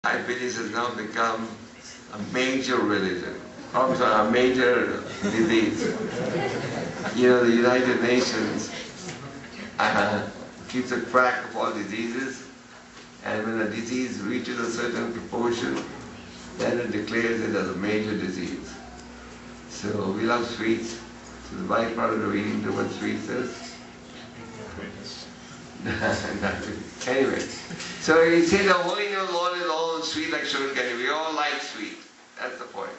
Diabetes has now become a major religion, also a major disease. You know, the United Nations keeps a track of all diseases, and when a disease reaches a certain proportion, then it declares it as a major disease. So we love sweets. So the byproduct of eating too much sweets is anyway. So you say the Holy Name of the Lord is all sweet like sugar candy. We all like sweet. That's the point.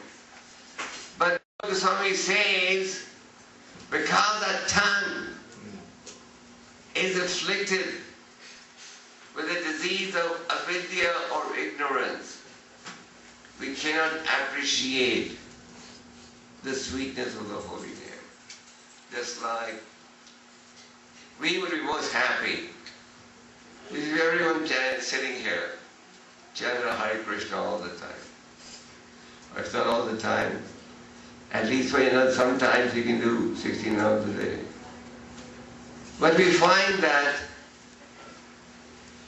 But Goswami says, because the tongue is afflicted with the disease of avidya or ignorance, we cannot appreciate the sweetness of the Holy Name. Just like we would be most happy if everyone sitting here chanted Hare Krishna all the time. Or if not all the time, at least sometimes you can do 16 hours a day. But we find that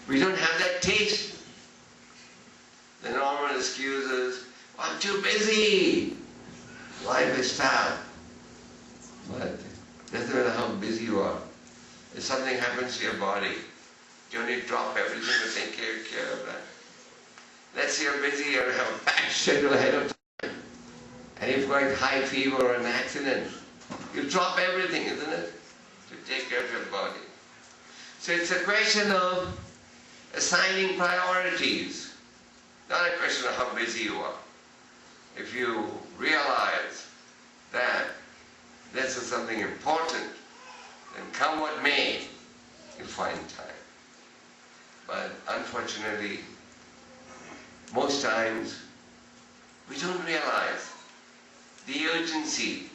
we don't have that taste. The normal excuses, I'm too busy, life is tough. But doesn't matter how busy you are. If something happens to your body, you only drop everything and take care of that. Let's say you're busy, you have a packed schedule ahead of time, and you've got high fever or an accident. You drop everything, isn't it, to take care of your body. So it's a question of assigning priorities, not a question of how busy you are. If you realize that this is something important, then come what may, you'll find time. But unfortunately, most times, we don't realize the urgency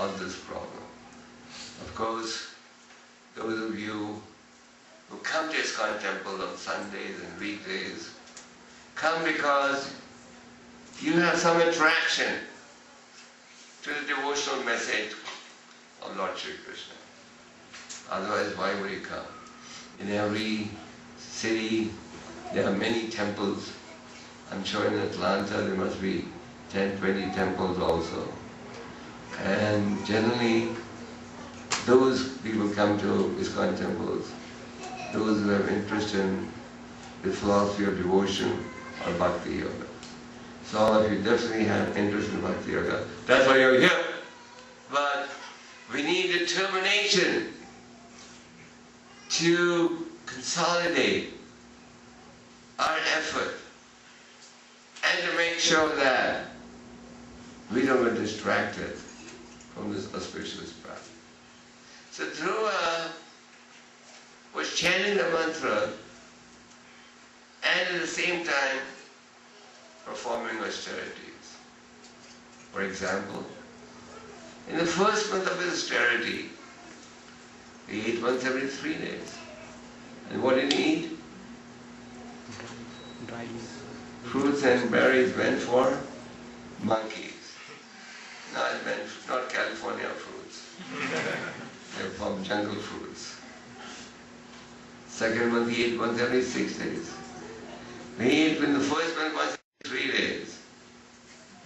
of this problem. Of course, those of you who come to ISKCON temple on Sundays and weekdays, come because you have some attraction to the devotional message of Lord Shri Krishna. Otherwise, why would you come? In every city, there are many temples. I'm sure in Atlanta there must be 10, 20 temples also. And generally, those people come to ISKCON temples, those who have interest in the philosophy of devotion or bhakti yoga. So all of you definitely have interest in bhakti yoga. That's why you're here. But we need determination to consolidate our effort and to make sure that we don't get distracted from this auspicious path. So Dhruva was chanting the mantra and at the same time performing austerities. For example, in the first month of his austerity, he ate once every 3 days. And what did he eat? Fruits and berries meant for monkeys. Not California fruits. They're from jungle fruits. Second month he ate once every 6 days. He ate in the first month once every 3 days.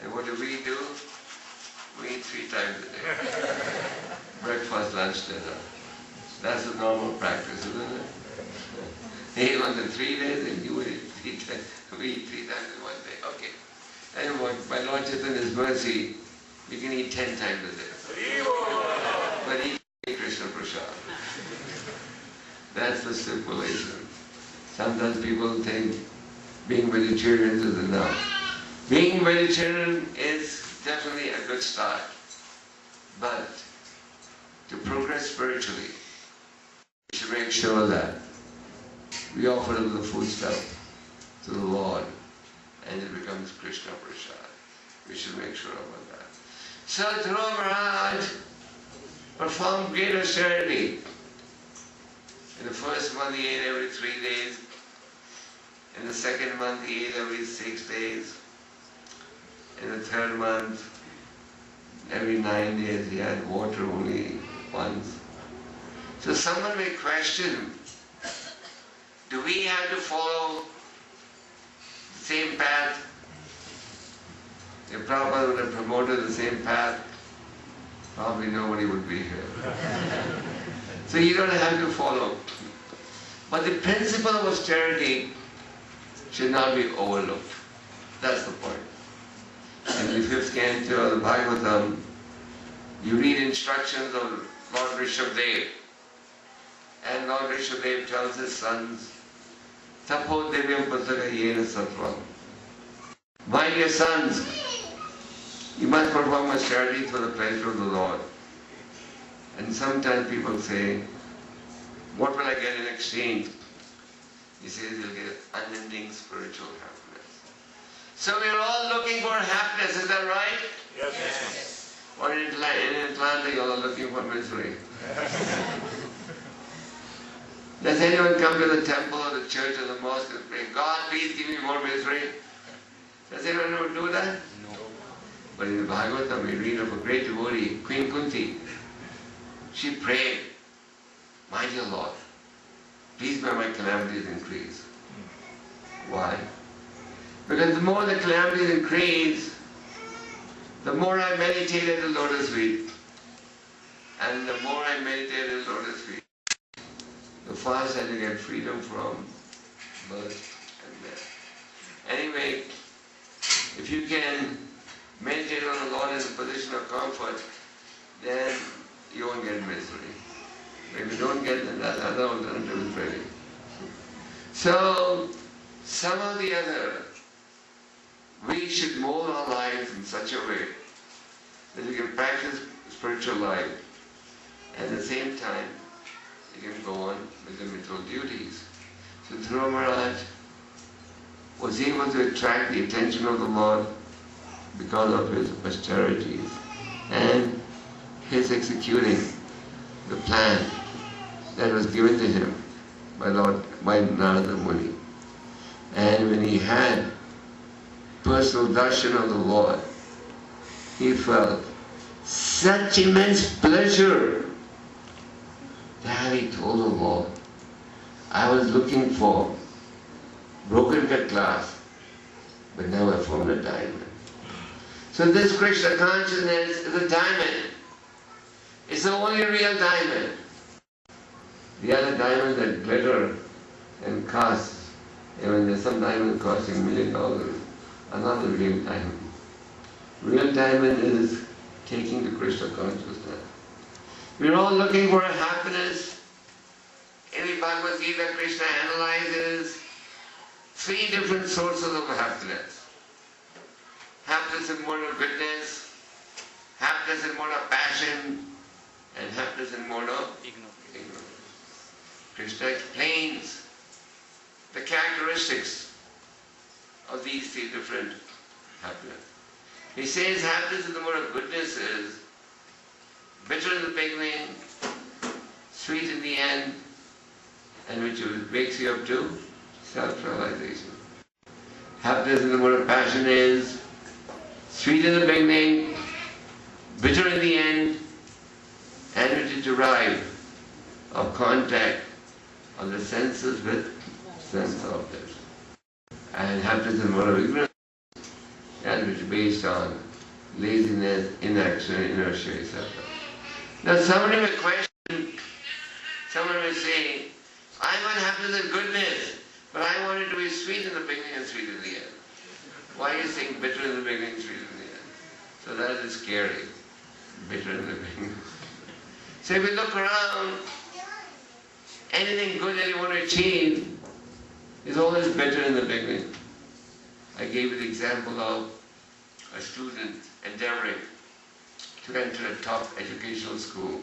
And what do? We eat 3 times a day. Breakfast, lunch, dinner. That's the normal practice, isn't it? He ate once in 3 days and you eat 3 times. We eat 3 times in 1 day. Okay. And what? By Lord Chaitanya's mercy, you can eat 10 times a day. But eat Krishna Prasad. That's the stipulation. Sometimes people think being vegetarian is enough. Being vegetarian is definitely a good start. But to progress spiritually, we should make sure that we offer the food stuff to the Lord and it becomes Krishna Prasad. We should make sure about that. So Dhruva Maharaj performed great austerity. In the first month he ate every 3 days. In the second month he ate every 6 days. In the third month, every 9 days he had water only once. So someone may question, do we have to follow same path. If Prabhupada would have promoted the same path, probably nobody would be here. So you don't have to follow. But the principle of austerity should not be overlooked. That's the point. In the 5th canto of the Bhagavatam, you read instructions of Lord Rishabdev. And Lord Rishabdev tells his sons, Tapo Devyam Pataka Yena Sattvam. My dear sons, you must perform austerity for the pleasure of the Lord. And sometimes people say, what will I get in exchange? He says you'll get unending spiritual happiness. So we're all looking for happiness, is that right? Yes. Or in Atlanta you're all looking for misery. Does anyone come to the temple or the church or the mosque and pray, God, please give me more misery? Does anyone ever do that? No. But in the Bhagavatam we read of a great devotee, Queen Kunti. She prayed, my dear Lord, please may my calamities increase. Why? Because the more the calamities increase, the more I meditated the lotus feet. And the more I meditated the lotus feet, the faster I get freedom from birth and death. Anyway, if you can meditate on the Lord in a position of comfort, then you won't get misery. If you don't get, then that other alternative is ready. So, somehow or the other, we should mold our lives in such a way that we can practice spiritual life. At the same time, you can go on with the material duties. So Dhruva Maharaj was able to attract the attention of the Lord because of his austerities and his executing the plan that was given to him by Narada Muni. And when he had personal darshan of the Lord, he felt such immense pleasure that he told the Lord, I was looking for broken cut glass, but now I found a diamond. So this Krishna consciousness is a diamond. It's the only real diamond. The other diamonds that glitter and cost, even there's some diamonds costing $1 million, are not the real diamond. Real diamond is taking the Krishna consciousness. We're all looking for a happiness. In the Bhagavad Gita, Krishna analyzes 3 different sources of happiness. Happiness in mode of goodness, happiness in mode of passion, and happiness in mode of ignorance. Krishna explains the characteristics of these 3 different happiness. He says happiness in the mode of goodness is bitter in the beginning, sweet in the end, and which wakes you up to self-realization. Happiness in the mode of passion is sweet in the beginning, bitter in the end, and which is derived of contact of the senses with sense objects. And happiness in the mode of ignorance, and which is based on laziness, inaction, inertia, etc. Now somebody may question, someone may say, I want happiness and goodness, but I want it to be sweet in the beginning and sweet in the end. Why are you saying bitter in the beginning, sweet in the end? So that is scary, bitter in the beginning. So if you look around, anything good that you want to achieve is always bitter in the beginning. I gave you the example of a student endeavoring to enter a top educational school.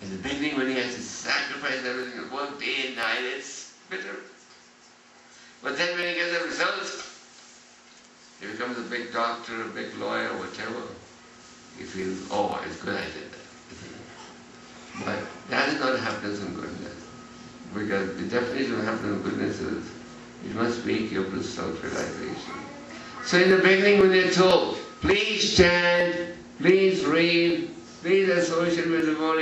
In the beginning, when he has to sacrifice everything and work day and night, it's bitter. But then when he gets the results, he becomes a big doctor, a big lawyer, whatever. He feels, oh, it's good I did that. But that is not happiness and goodness. Because the definition of happiness and goodness is, it must wake you up to self-realization. So in the beginning when they're told, please chant, please read, please associate with the devotee,